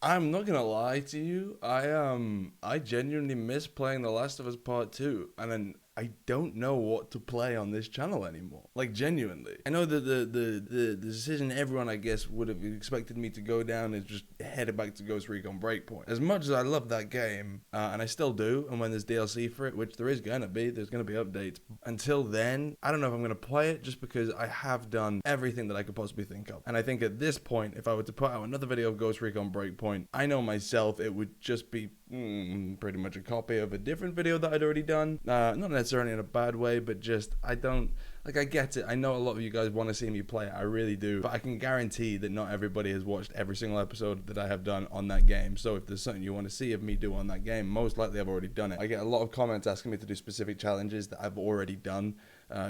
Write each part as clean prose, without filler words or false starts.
I'm not gonna lie to you. I genuinely miss playing The Last of Us Part 2, and then I don't know what to play on this channel anymore. Like genuinely. I know that the decision everyone I guess would have expected me to go down is just headed back to Ghost Recon Breakpoint. As much as I love that game, and I still do, and when there's DLC for it, which there is gonna be, there's gonna be updates. Until then, I don't know if I'm gonna play it just because I have done everything that I could possibly think of. And I think at this point, if I were to put out another video of Ghost Recon Breakpoint, I know myself it would just be pretty much a copy of a different video that I'd already done. Not necessarily in a bad way, but just I don't like. I get it. I know a lot of you guys want to see me play it. I really do. But I can guarantee that not everybody has watched every single episode that I have done on that game. So if there's something you want to see of me do on that game, most likely I've already done it. I get a lot of comments asking me to do specific challenges that I've already done.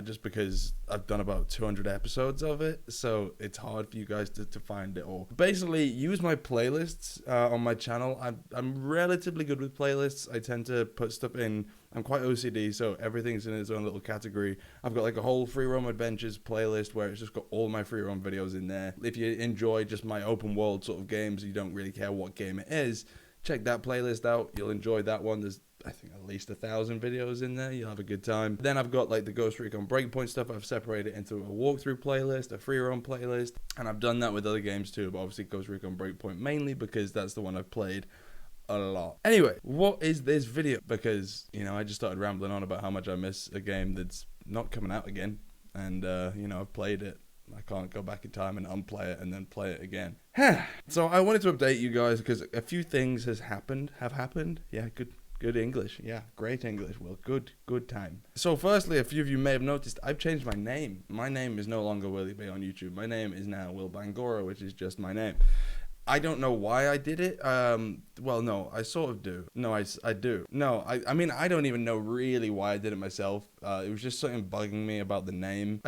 Just because I've done about 200 episodes of it, so it's hard for you guys to find it all. Basically, use my playlists on my channel. I'm relatively good with playlists. I tend to put stuff in. I'm quite OCD, so everything's in its own little category. I've got like a whole free roam adventures playlist where it's just got all my free roam videos in there. If you enjoy just my open world sort of games, you don't really care what game it is, check that playlist out. You'll enjoy that one. There's I think at least 1,000 videos in there. You'll have a good time. Then I've got like the Ghost Recon Breakpoint stuff. I've separated into a walkthrough playlist, a free roam playlist, and I've done that with other games too, but obviously Ghost Recon Breakpoint mainly because that's the one I've played a lot. Anyway, what is this video? Because, you know, I just started rambling on about how much I miss a game that's not coming out again, and you know, I've played it. I can't go back in time and unplay it and then play it again. So I wanted to update you guys because a few things have happened. Yeah, Good English. Yeah, great English. Well, good time. So firstly, a few of you may have noticed I've changed my name. My name is no longer WillyB on YouTube. My name is now Will Bangora, which is just my name. I don't know why I did it. Well, no, I sort of do. No, I do. No, I mean, I don't even know really why I did it myself. It was just something bugging me about the name.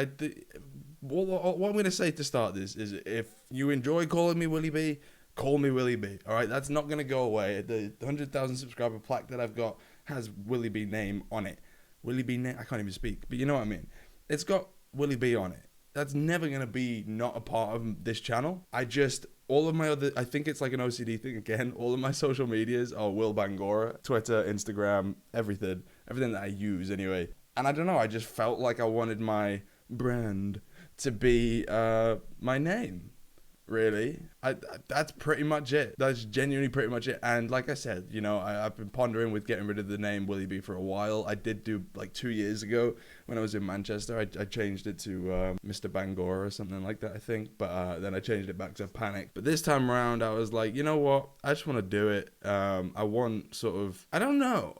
What I'm going to say to start this is if you enjoy calling me WillyB, call me WillyB, all right? That's not going to go away. The 100,000 subscriber plaque that I've got has WillyB name on it. WillyB name, I can't even speak, but you know what I mean. It's got WillyB on it. That's never going to be not a part of this channel. All of my other, I think it's like an OCD thing again, all of my social medias are Will Bangora, Twitter, Instagram, everything that I use anyway. And I don't know, I just felt like I wanted my brand to be my name. Really, that's pretty much it. That's genuinely pretty much it. And like I said, you know, I've been pondering with getting rid of the name WillyB for a while. I did do like 2 years ago when I was in Manchester. I changed it to Mr. Bangor or something like that, I think. But then I changed it back to Panic. But this time around, I was like, you know what? I just want to do it. I want sort of, I don't know.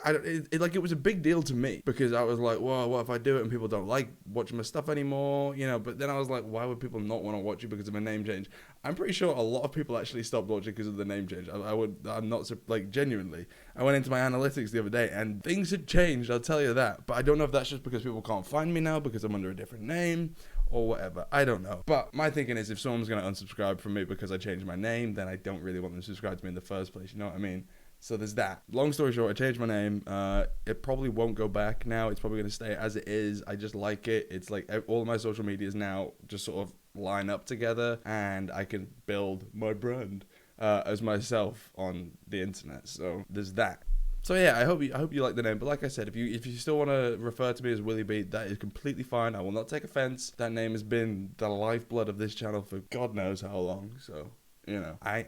It was a big deal to me because I was like, well, what if I do it and people don't like watching my stuff anymore, you know? But then I was like, why would people not want to watch it because of a name change? I'm pretty sure a lot of people actually stopped watching because of the name change. I'm not like genuinely. I went into my analytics the other day and things had changed. I'll tell you that. But I don't know if that's just because people can't find me now because I'm under a different name or whatever. I don't know. But my thinking is if someone's going to unsubscribe from me because I changed my name, then I don't really want them to subscribe to me in the first place. You know what I mean? So there's that. Long story short, I changed my name. It probably won't go back now. It's probably going to stay as it is. I just like it. It's like all of my social medias now just sort of line up together and I can build my brand as myself on the internet. So there's that. So yeah, I hope you like the name. But like I said, if you still want to refer to me as WillyB, that is completely fine. I will not take offense. That name has been the lifeblood of this channel for God knows how long. So you know, I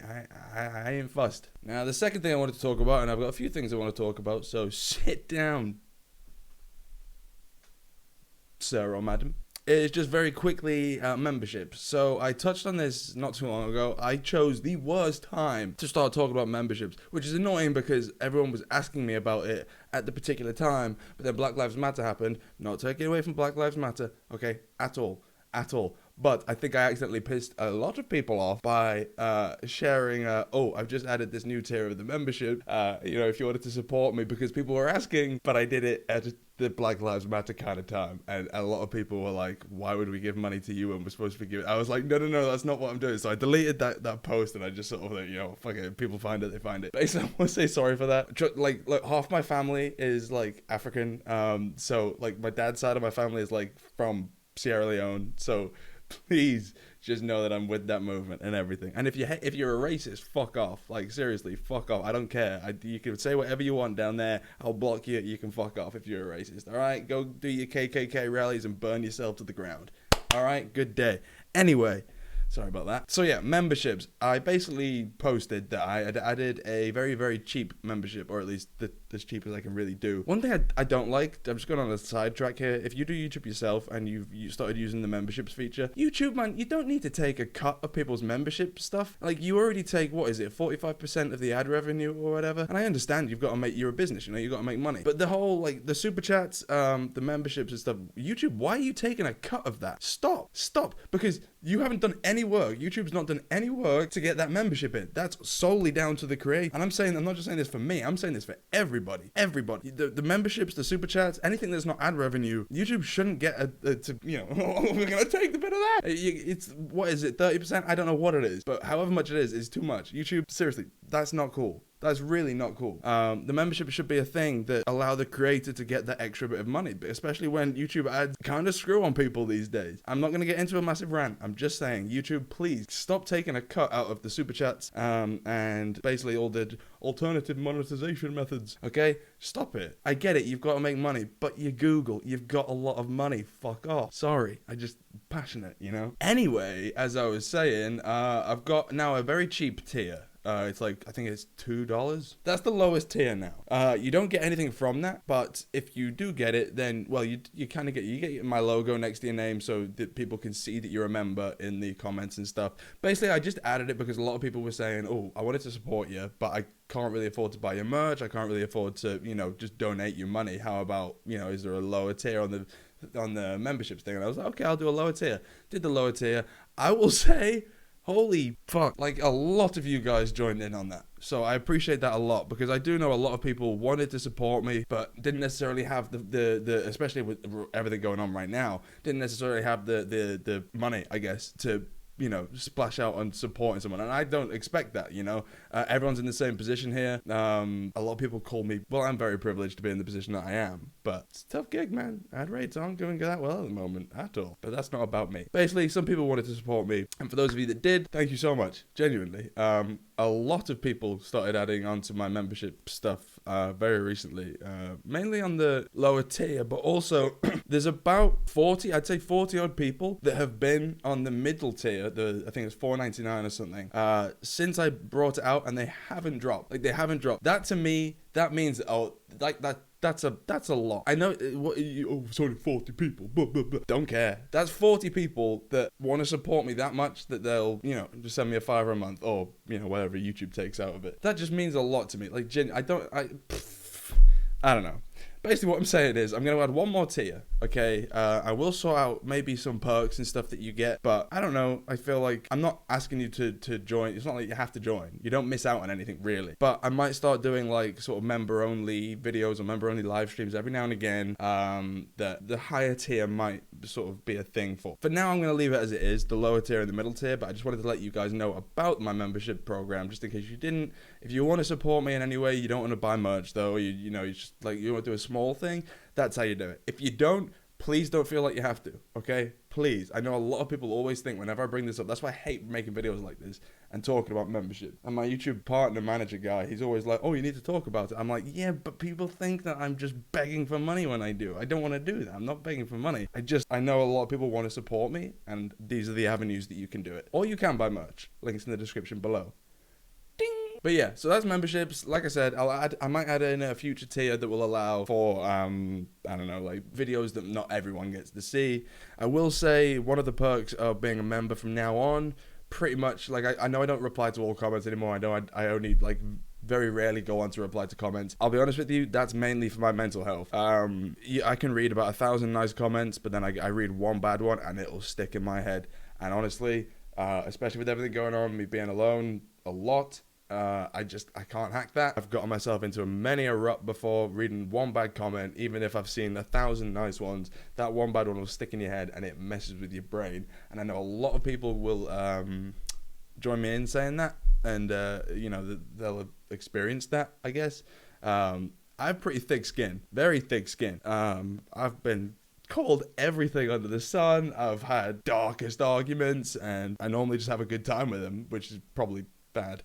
ain't fussed. Now, the second thing I wanted to talk about, and I've got a few things I want to talk about, so sit down, sir or madam, is just very quickly memberships. So I touched on this not too long ago. I chose the worst time to start talking about memberships, which is annoying because everyone was asking me about it at the particular time, but then Black Lives Matter happened. Not taking away from Black Lives Matter, okay, at all. But I think I accidentally pissed a lot of people off by sharing, I've just added this new tier of the membership, you know, if you wanted to support me, because people were asking, but I did it at the Black Lives Matter kind of time. And a lot of people were like, why would we give money to you when we're supposed to be giving? I was like, no, that's not what I'm doing. So I deleted that post and I just sort of like, you know, fuck it, people find it, they find it. Basically, I want to say sorry for that. Like half my family is like African. So like my dad's side of my family is like from Sierra Leone. So please just know that I'm with that movement and everything. And if you're a racist, fuck off. Like, seriously, fuck off. I don't care. You can say whatever you want down there. I'll block you. You can fuck off if you're a racist. All right? Go do your KKK rallies and burn yourself to the ground. All right? Good day. Anyway, sorry about that. So yeah, memberships. I basically posted that I had added a very, very cheap membership, or at least as cheap as I can really do. One thing I don't like, I'm just going on a sidetrack here. If you do YouTube yourself and you started using the memberships feature, YouTube, man, you don't need to take a cut of people's membership stuff. Like, you already take, 45% of the ad revenue or whatever. And I understand you're a business, you got to make money. But the whole, like, the super chats, the memberships and stuff, YouTube, why are you taking a cut of that? Stop. Because you haven't done any work. YouTube's not done any work to get that membership in. That's solely down to the creator. And I'm not just saying this for me, I'm saying this for everybody. The memberships, the super chats, anything that's not ad revenue, YouTube shouldn't get we're gonna take the bit of that. It's, what is it, 30%? I don't know what it is, but however much it is too much. YouTube, seriously, that's not cool. That's really not cool. The membership should be a thing that allow the creator to get that extra bit of money, especially when YouTube ads kind of screw on people these days. I'm not going to get into a massive rant. I'm just saying, YouTube, please stop taking a cut out of the super chats and basically all the alternative monetization methods. Okay? Stop it. I get it. You've got to make money, but you Google. You've got a lot of money. Fuck off. Sorry. Passionate, Anyway, as I was saying, I've got now a very cheap tier. It's like, I think it's $2. That's the lowest tier now. You don't get anything from that, but if you do get it, then, well, you kind of get my logo next to your name so that people can see that you're a member in the comments and stuff. Basically, I just added it because a lot of people were saying, oh, I wanted to support you, but I can't really afford to buy your merch. I can't really afford to, just donate your money. How about, is there a lower tier on the memberships thing? And I was like, okay, I'll do a lower tier. Did the lower tier. I will say, holy fuck, like, a lot of you guys joined in on that. So I appreciate that a lot, because I do know a lot of people wanted to support me, but didn't necessarily have the especially with everything going on right now, didn't necessarily have the money, I guess, to splash out on supporting someone. And I don't expect that, everyone's in the same position here. A lot of people call me, well, I'm very privileged to be in the position that I am, but it's a tough gig, man. Ad rates aren't going that well at the moment at all, but that's not about me. Basically, some people wanted to support me, and for those of you that did, thank you so much, genuinely. A lot of people started adding onto my membership stuff very recently, mainly on the lower tier, but also there's about 40 odd people that have been on the middle tier, I think it's $4.99 or something, since I brought it out, and they haven't dropped. That to me, that means, that's a lot. I know, it's only 40 people, blah, blah, blah. Don't care. That's 40 people that want to support me that much that they'll, just send me a $5 a month, or, whatever YouTube takes out of it. That just means a lot to me. Like, I don't know. Basically, what I'm saying is, I'm going to add one more tier, okay? I will sort out maybe some perks and stuff that you get, but I don't know. I feel like I'm not asking you to join. It's not like you have to join. You don't miss out on anything, really. But I might start doing, like, sort of member-only videos or member-only live streams every now and again that the higher tier might sort of be a thing for. For now, I'm going to leave it as it is, the lower tier and the middle tier, but I just wanted to let you guys know about my membership program, just in case you didn't. If you want to support me in any way, you don't want to buy merch, though, you just, like, you want to do a small thing, that's how you do it. If you don't, please don't feel like you have to, okay? Please. I know a lot of people always think whenever I bring this up, that's why I hate making videos like this and talking about membership. And my YouTube partner manager guy, he's always like, oh, you need to talk about it. I'm like, yeah, but people think that I'm just begging for money when I do. I don't want to do that. I'm not begging for money. I know a lot of people want to support me, and these are the avenues that you can do it. Or you can buy merch. Links in the description below. But yeah, so that's memberships. Like I said, I might add in a future tier that will allow for, I don't know, like videos that not everyone gets to see. I will say one of the perks of being a member from now on, pretty much, like I know I don't reply to all comments anymore. I know I only, like, very rarely go on to reply to comments. I'll be honest with you, that's mainly for my mental health. I can read about 1,000 nice comments, but then I read one bad one and it'll stick in my head. And honestly, especially with everything going on, me being alone a lot, I can't hack that. I've gotten myself into many a rut before reading one bad comment. Even if I've seen 1,000 nice ones, that one bad one will stick in your head and it messes with your brain. And I know a lot of people will join me in saying that, and they'll experience that, I guess. I have pretty thick skin, very thick skin. I've been called everything under the sun. I've had darkest arguments, and I normally just have a good time with them, which is probably bad.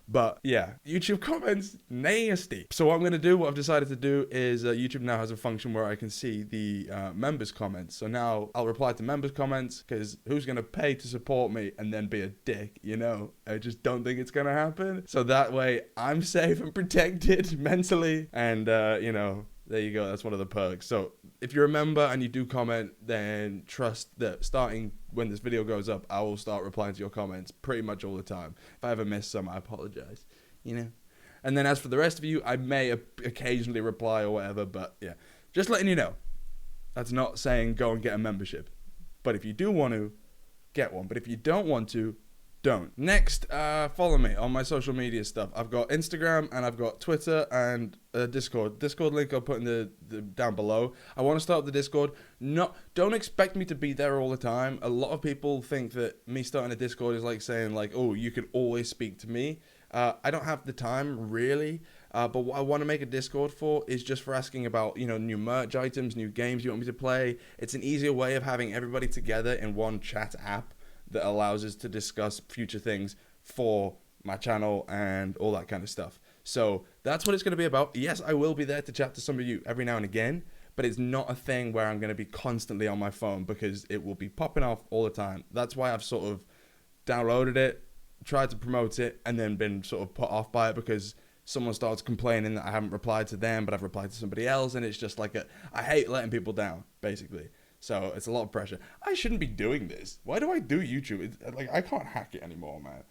But yeah, YouTube comments, nasty. So what I'm going to do, what I've decided to do is YouTube now has a function where I can see the members' comments. So now I'll reply to members' comments, because who's going to pay to support me and then be a dick, you know? I just don't think it's going to happen. So that way I'm safe and protected mentally. And, you know, there you go. That's one of the perks. So if you're a member and you do comment, then trust that starting when this video goes up, I will start replying to your comments pretty much all the time. If I ever miss some, I apologize, you know. And then as for the rest of you, I may occasionally reply or whatever, but yeah, just letting you know. That's not saying go and get a membership. But if you do want to, get one. But if you don't want to, don't. Next, follow me on my social media stuff. I've got Instagram and I've got Twitter and Discord. Discord link I'll put in the down below. I want to start the Discord. Don't expect me to be there all the time. A lot of people think that me starting a Discord is like saying like, oh, you can always speak to me. I don't have the time really. But what I want to make a Discord for is just for asking about, you know, new merch items, new games you want me to play. It's an easier way of having everybody together in one chat app that allows us to discuss future things for my channel and all that kind of stuff. So that's what it's going to be about. Yes, I will be there to chat to some of you every now and again, but it's not a thing where I'm going to be constantly on my phone, because it will be popping off all the time. That's why I've sort of downloaded it, tried to promote it, and then been sort of put off by it because someone starts complaining that I haven't replied to them, but I've replied to somebody else, and it's just like I hate letting people down, basically. So it's a lot of pressure. I shouldn't be doing this. Why do I do YouTube? Like, I can't hack it anymore, man.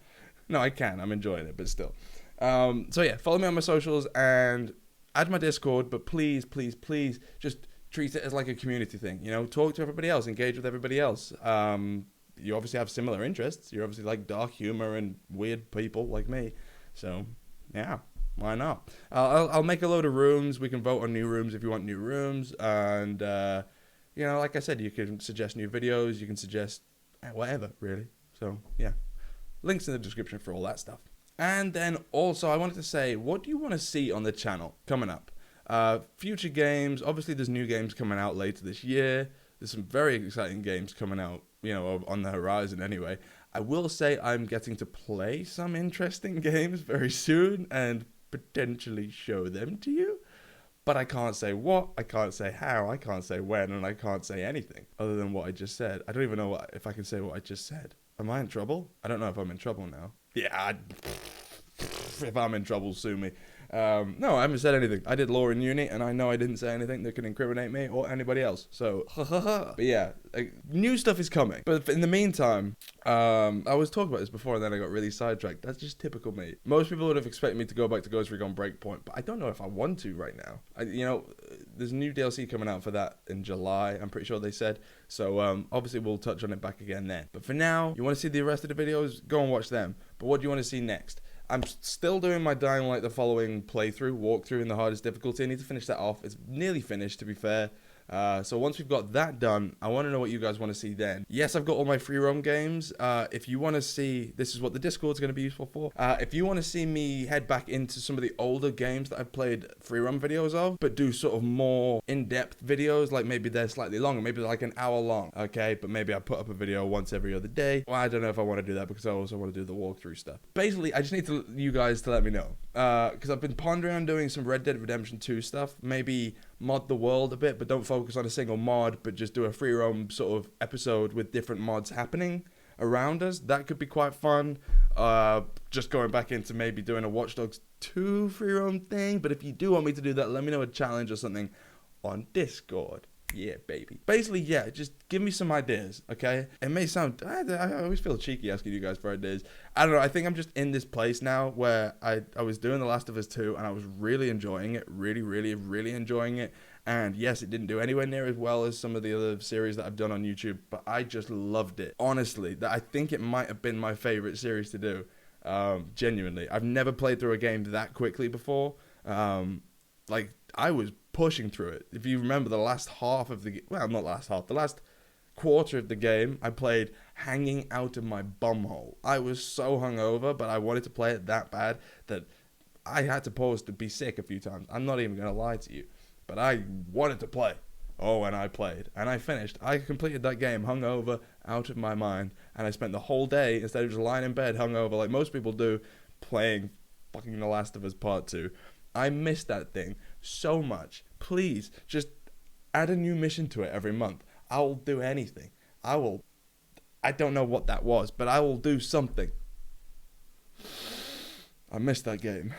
No, I can. I'm enjoying it, but still. So yeah, follow me on my socials and add my Discord, but please, please, please just treat it as like a community thing. You know, talk to everybody else, engage with everybody else. You obviously have similar interests. You're obviously like dark humor and weird people like me. So yeah, why not? I'll make a load of rooms. We can vote on new rooms if you want new rooms. And you know, like I said, you can suggest new videos. You can suggest whatever, really. So yeah, links in the description for all that stuff. And then also, I wanted to say, what do you want to see on the channel coming up? Future games. Obviously, there's new games coming out later this year. There's some very exciting games coming out, you know, on the horizon anyway. I will say I'm getting to play some interesting games very soon and potentially show them to you. But I can't say what, I can't say how, I can't say when, and I can't say anything other than what I just said. I don't even know if I can say what I just said. Am I in trouble? I don't know if I'm in trouble now. Yeah, if I'm in trouble, sue me. No, I haven't said anything. I did law in uni, and I know I didn't say anything that could incriminate me or anybody else. So, but yeah, new stuff is coming. But in the meantime, I was talking about this before, and then I got really sidetracked. That's just typical me. Most people would have expected me to go back to Ghost Recon Breakpoint, but I don't know if I want to right now. You know, there's new DLC coming out for that in July, I'm pretty sure they said. So, obviously, we'll touch on it back again then. But for now, you want to see the rest of the videos? Go and watch them. But what do you want to see next? I'm still doing my Dying Light the following walkthrough in the hardest difficulty. I need to finish that off. It's nearly finished, to be fair. So once we've got that done, I want to know what you guys want to see then. Yes, I've got all my free roam games. If you want to see, this is what the Discord's going to be useful for. If you want to see me head back into some of the older games that I've played free roam videos of, but do sort of more in-depth videos, like maybe they're slightly longer, maybe like an hour long, okay? But maybe I put up a video once every other day. Well, I don't know if I want to do that because I also want to do the walkthrough stuff. Basically, I just need you guys to let me know. Because I've been pondering on doing some Red Dead Redemption 2 stuff. Maybe mod the world a bit, but don't focus on a single mod, but just do a free roam sort of episode with different mods happening around us. That could be quite fun. Just going back into maybe doing a Watch Dogs 2 free roam thing. But if you do want me to do that, let me know a challenge or something on Discord. Yeah, baby. Basically, yeah, just give me some ideas, okay? It may sound... I always feel cheeky asking you guys for ideas. I don't know. I think I'm just in this place now where I was doing The Last of Us 2, and I was really enjoying it. Really, really, really enjoying it. And yes, it didn't do anywhere near as well as some of the other series that I've done on YouTube, but I just loved it. Honestly, I think it might have been my favorite series to do. Genuinely. I've never played through a game that quickly before. Like, I was pushing through it. If you remember the last half of the... Well, not last half. The last quarter of the game, I played hanging out of my bumhole. I was so hungover, but I wanted to play it that bad that I had to pause to be sick a few times. I'm not even going to lie to you. But I wanted to play. Oh, and I played. And I finished. I completed that game hungover, out of my mind. And I spent the whole day, instead of just lying in bed hungover like most people do, playing fucking The Last of Us Part 2. I missed that thing so much. Please, just add a new mission to it every month. I will do anything. I don't know what that was, but I will do something. I missed that game.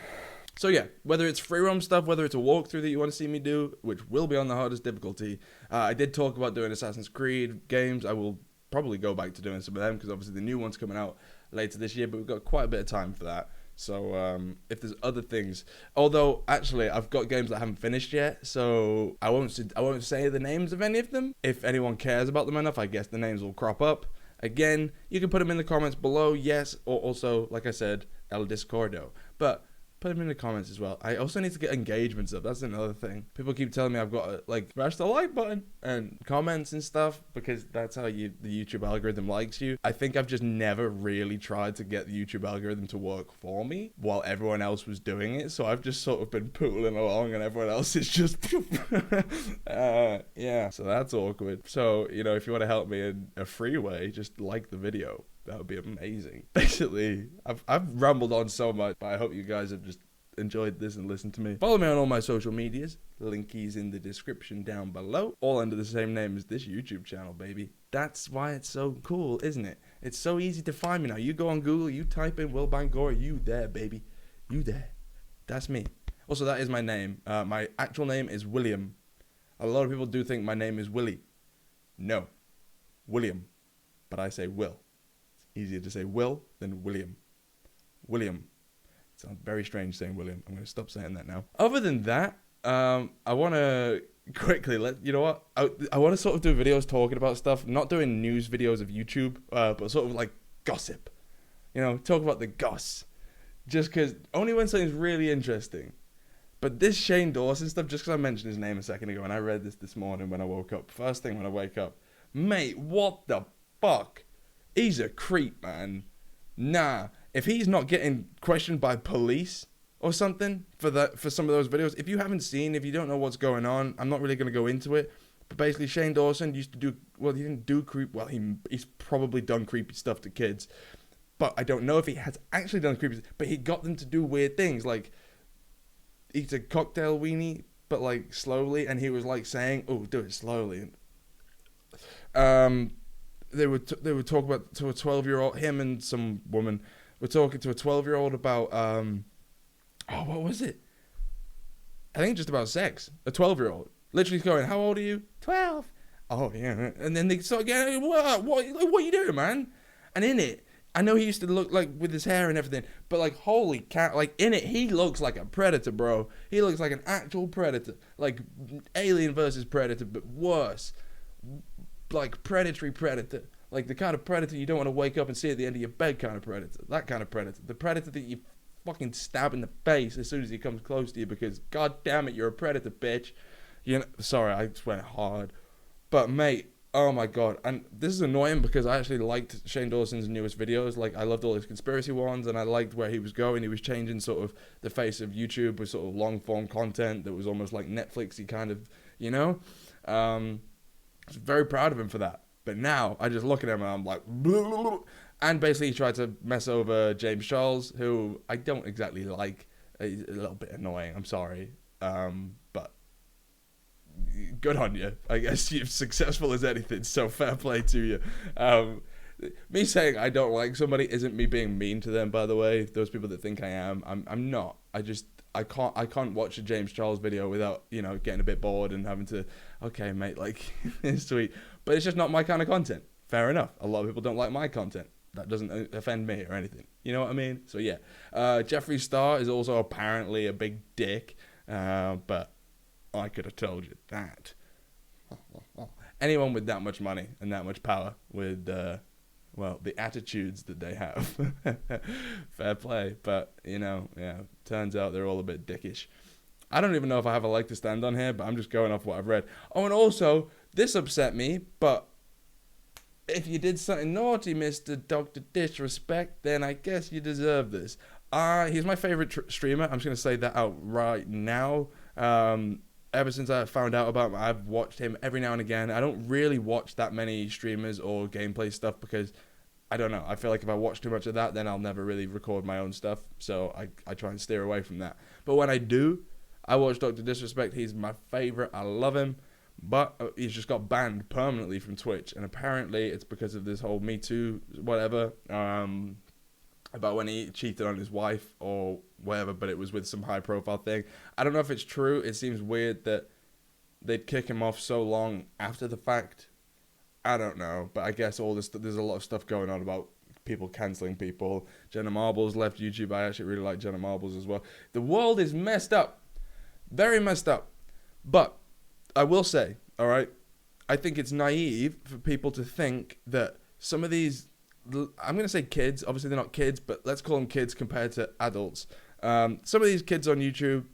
So yeah, whether it's free roam stuff, whether it's a walkthrough that you want to see me do, which will be on the hardest difficulty. I did talk about doing Assassin's Creed games. I will probably go back to doing some of them, because obviously the new one's coming out later this year, but we've got quite a bit of time for that. So if there's other things, although actually I've got games that I haven't finished yet, so I won't say the names of any of them. If anyone cares about them enough, I guess the names will crop up. Again, you can put them in the comments below, yes, or also, like I said, El Discordo. But put them in the comments as well. I also need to get engagements up. That's another thing. People keep telling me I've got to, like, smash the like button and comments and stuff, because that's how the YouTube algorithm likes you. I think I've just never really tried to get the YouTube algorithm to work for me while everyone else was doing it. So I've just sort of been pootling along and everyone else is just yeah, so that's awkward. So, you know, if you want to help me in a free way, just like the video. That would be amazing. Basically, I've rambled on so much, but I hope you guys have just enjoyed this and listened to me. Follow me on all my social medias. Linkies in the description down below. All under the same name as this YouTube channel, baby. That's why it's so cool, isn't it? It's so easy to find me now. You go on Google, you type in Will Bangor, you there, baby. You there. That's me. Also, that is my name. My actual name is William. A lot of people do think my name is Willie. No. William. But I say Will. Easier to say Will than William. William. It sounds very strange saying William. I'm going to stop saying that now. Other than that, I want to quickly you know what? I want to sort of do videos talking about stuff, not doing news videos of YouTube, but sort of like gossip. You know, talk about the goss. Just because, only when something's really interesting. But this Shane Dawson stuff, just because I mentioned his name a second ago, and I read this morning when I woke up. First thing when I wake up. Mate, what the fuck? He's a creep, man. Nah, if he's not getting questioned by police or something for some of those videos, if you haven't seen, if you don't know what's going on, I'm not really going to go into it. But basically, Shane Dawson used to do, well, he didn't do creep, well, he's probably done creepy stuff to kids. But I don't know if he has actually done creepy, but he got them to do weird things, like eat a cocktail weenie, but like slowly, and he was like saying, oh, do it slowly. They would talk about to a 12-year-old. Him and some woman were talking to a 12-year-old about what was it? I think just about sex. A 12-year-old literally going, "How old are you?" 12. Oh yeah, and then they start getting, what are you doing, man? And in it, I know he used to look like with his hair and everything, but like holy cow, like in it, he looks like a predator, bro. He looks like an actual predator, like Alien versus Predator, but worse. Like predatory predator, like the kind of predator you don't want to wake up and see at the end of your bed kind of predator. That kind of predator, the predator that you fucking stab in the face as soon as he comes close to you, because god damn it, you're a predator, bitch. You know, sorry, I just went hard, but mate, oh my god. And this is annoying because I actually liked Shane Dawson's newest videos. Like, I loved all his conspiracy ones, and I liked where he was going. He was changing sort of the face of YouTube with sort of long form content that was almost like Netflixy kind of, you know. I was very proud of him for that. But now, I just look at him and I'm like, blah. And basically he tried to mess over James Charles, who I don't exactly like. He's a little bit annoying, I'm sorry. But good on you. I guess you're successful as anything, so fair play to you. Me saying I don't like somebody isn't me being mean to them, by the way. Those people that think I am, I'm not. I can't watch a James Charles video without, you know, getting a bit bored and having to, okay, mate, like, it's sweet. But it's just not my kind of content. Fair enough. A lot of people don't like my content. That doesn't offend me or anything. You know what I mean? So, yeah. Jeffree Star is also apparently a big dick. But I could have told you that. Anyone with that much money and that much power with, well, the attitudes that they have. Fair play. But, you know, yeah, turns out they're all a bit dickish. I don't even know if I have a leg to stand on here, but I'm just going off what I've read. Oh, and also, this upset me, but if you did something naughty, Mr. Dr. Disrespect, then I guess you deserve this. He's my favorite streamer. I'm just going to say that out right now. ever since I found out about him, I've watched him every now and again. I don't really watch that many streamers or gameplay stuff because I don't know. I feel like if I watch too much of that, then I'll never really record my own stuff. So I try and steer away from that. But when I do, I watch Dr. Disrespect. He's my favorite. I love him. But he's just got banned permanently from Twitch. And apparently it's because of this whole Me Too, whatever, about when he cheated on his wife or whatever, but it was with some high profile thing. I don't know if it's true. It seems weird that they'd kick him off so long after the fact. I don't know, but I guess all this, there's a lot of stuff going on about people cancelling people. Jenna Marbles left YouTube. I actually really like Jenna Marbles as well. The world is messed up. Very messed up. But I will say, all right, I think it's naive for people to think that some of these, I'm going to say kids, obviously they're not kids, but let's call them kids compared to adults. Some of these kids on YouTube,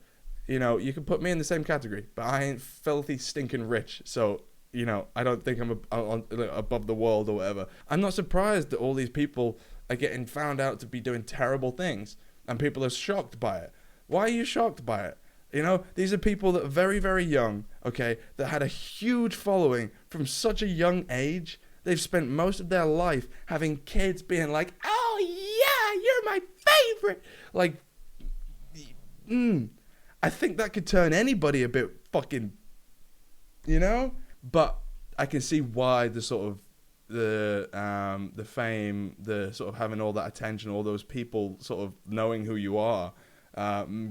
you know, you can put me in the same category, but I ain't filthy stinking rich, so, you know, I don't think I'm above the world or whatever. I'm not surprised that all these people are getting found out to be doing terrible things, and people are shocked by it. Why are you shocked by it? You know, these are people that are very, very young, okay, that had a huge following from such a young age. They've spent most of their life having kids being like, oh yeah, you're my favorite. Like, I think that could turn anybody a bit fucking, you know? But I can see why the sort of, the fame, the sort of having all that attention, all those people sort of knowing who you are,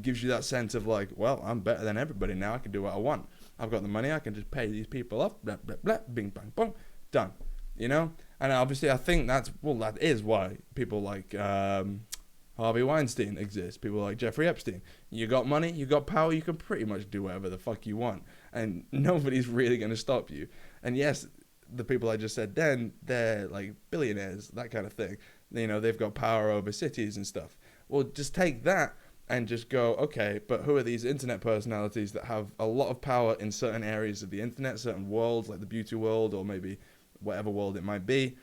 gives you that sense of like, well, I'm better than everybody now. I can do what I want. I've got the money. I can just pay these people off. Blah, blah, blah, bing, bang, boom, done. You know? And obviously I think that is why people like Harvey Weinstein exist. People like Jeffrey Epstein. You got money, you got power, you can pretty much do whatever the fuck you want. And nobody's really going to stop you. And yes, the people I just said then, they're like billionaires, that kind of thing. You know, they've got power over cities and stuff. Well, just take that and just go, okay, but who are these internet personalities that have a lot of power in certain areas of the internet, certain worlds, like the beauty world or maybe whatever world it might be?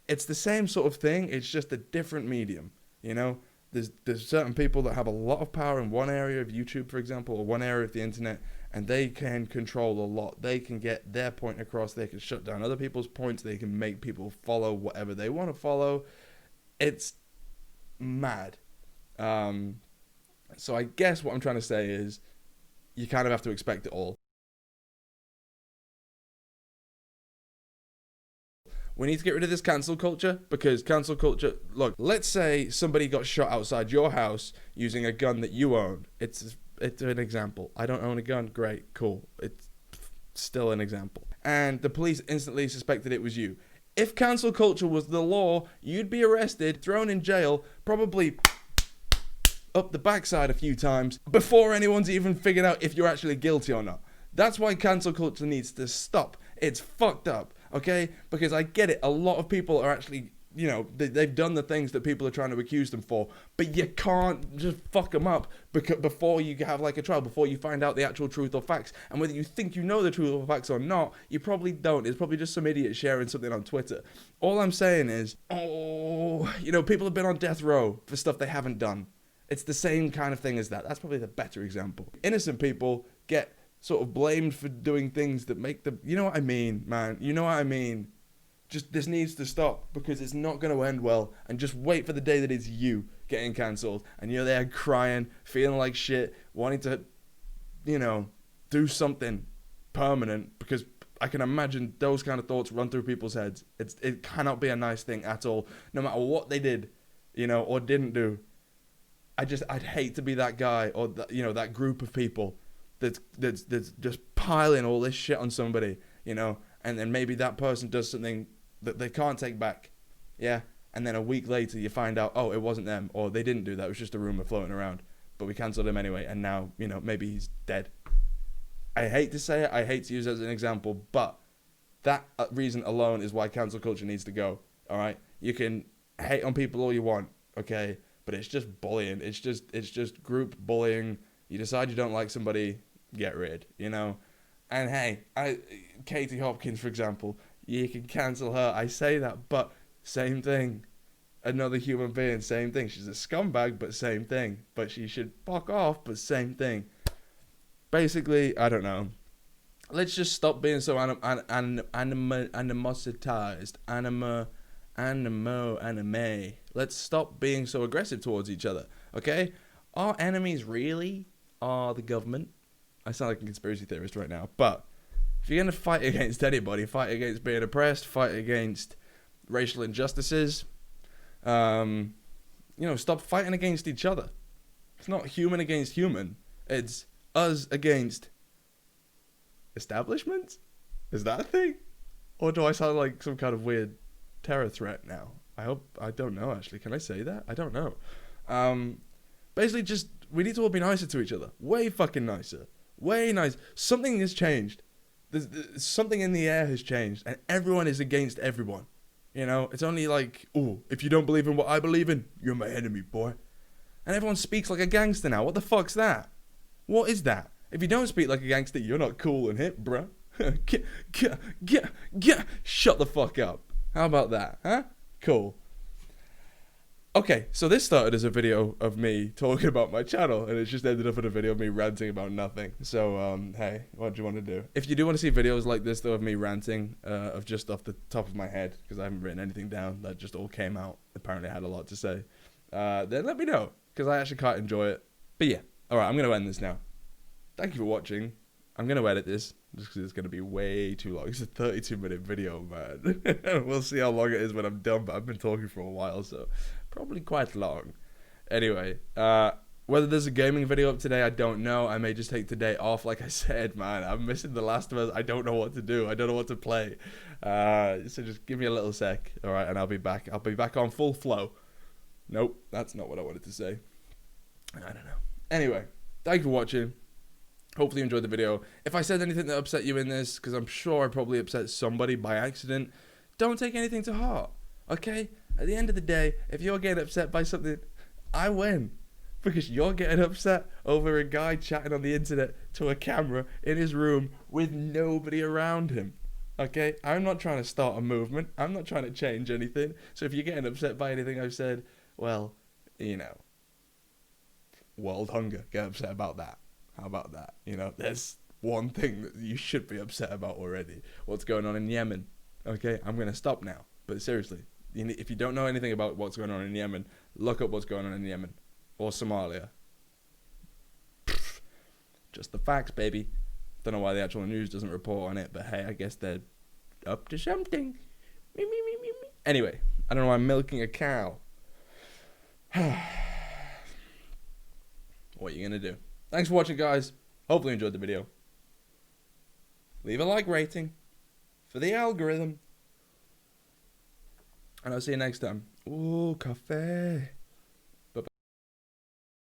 It's the same sort of thing. It's just a different medium, you know? There's certain people that have a lot of power in one area of YouTube, for example, or one area of the internet, and they can control a lot. They can get their point across. They can shut down other people's points. They can make people follow whatever they want to follow. It's mad. So I guess what I'm trying to say is you kind of have to expect it all. We need to get rid of this cancel culture, because cancel culture, look, let's say somebody got shot outside your house using a gun that you own. It's an example. I don't own a gun. Great, cool. It's still an example. And the police instantly suspected it was you. If cancel culture was the law, you'd be arrested, thrown in jail, probably up the backside a few times before anyone's even figured out if you're actually guilty or not. That's why cancel culture needs to stop. It's fucked up, okay? Because I get it. A lot of people are actually, you know, they've done the things that people are trying to accuse them for, but you can't just fuck them up before you have like a trial, before you find out the actual truth or facts. And whether you think you know the truth or facts or not, you probably don't. It's probably just some idiot sharing something on Twitter. All I'm saying is, you know, people have been on death row for stuff they haven't done. It's the same kind of thing as that. That's probably the better example. Innocent people get sort of blamed for doing things that make them, you know what I mean, man? You know what I mean? Just, this needs to stop, because it's not going to end well. And just wait for the day that it's you getting cancelled and you're there crying, feeling like shit, wanting to, you know, do something permanent, because I can imagine those kind of thoughts run through people's heads. It cannot be a nice thing at all, no matter what they did, you know, or didn't do. I'd hate to be that guy, or that, you know, that group of people that's just piling all this shit on somebody, you know, and then maybe that person does something that they can't take back, yeah, and then a week later you find out, oh, it wasn't them, or they didn't do that, it was just a rumor floating around, but we cancelled him anyway, and now, you know, maybe he's dead. I hate to say it, I hate to use it as an example, but that reason alone is why cancel culture needs to go, all right? You can hate on people all you want, okay, but it's just bullying. It's just group bullying. You decide you don't like somebody, get rid, you know? And hey, Katie Hopkins, for example, you can cancel her. I say that, but same thing. Another human being, same thing. She's a scumbag, but same thing. But she should fuck off, but same thing. basically, I don't know. Let's just stop being so animositized. Anime. Let's stop being so aggressive towards each other, okay? Our enemies really are the government. I sound like a conspiracy theorist right now, but if you're going to fight against anybody, fight against being oppressed, fight against racial injustices, stop fighting against each other. It's not human against human. It's us against establishments? Is that a thing? Or do I sound like some kind of weird terror threat now? I don't know, actually. Can I say that? I don't know. Basically, just, we need to all be nicer to each other. Way fucking nicer. Way nice. Something has changed. Something in the air has changed, and everyone is against everyone. You know, it's only like, oh, if you don't believe in what I believe in, you're my enemy, boy. And everyone speaks like a gangster now. What the fuck's that? What is that? If you don't speak like a gangster, you're not cool and hip, bruh. Shut the fuck up. How about that, huh? Cool. Okay, so this started as a video of me talking about my channel, and it's just ended up in a video of me ranting about nothing. So, hey, what do you want to do? If you do want to see videos like this, though, of me ranting, of just off the top of my head, because I haven't written anything down, that just all came out, apparently I had a lot to say, then let me know, because I actually can't enjoy it. But yeah, alright, I'm going to end this now. Thank you for watching. I'm going to edit this, just because it's going to be way too long. It's a 32-minute video, man. We'll see how long it is when I'm done, but I've been talking for a while, so probably quite long. Anyway, whether there's a gaming video up today, I don't know. I may just take today off. Like I said, man, I'm missing The Last of Us. I don't know what to do. I don't know what to play. So just give me a little sec, all right, and I'll be back. I'll be back on full flow. Nope, that's not what I wanted to say. I don't know. Anyway, thank you for watching. Hopefully you enjoyed the video. If I said anything that upset you in this, because I'm sure I probably upset somebody by accident, don't take anything to heart, okay? At the end of the day, if you're getting upset by something, I win. Because you're getting upset over a guy chatting on the internet to a camera in his room with nobody around him, okay? I'm not trying to start a movement. I'm not trying to change anything. So if you're getting upset by anything I've said, well, you know, world hunger, get upset about that. How about that? You know, there's one thing that you should be upset about already. What's going on in Yemen? Okay, I'm going to stop now. But seriously, if you don't know anything about what's going on in Yemen, look up what's going on in Yemen. Or Somalia. Just the facts, baby. Don't know why the actual news doesn't report on it, but hey, I guess they're up to something. Anyway, I don't know why I'm milking a cow. What are you going to do? Thanks for watching, guys. Hopefully you enjoyed the video. Leave a like rating for the algorithm. And I'll see you next time. Ooh, cafe.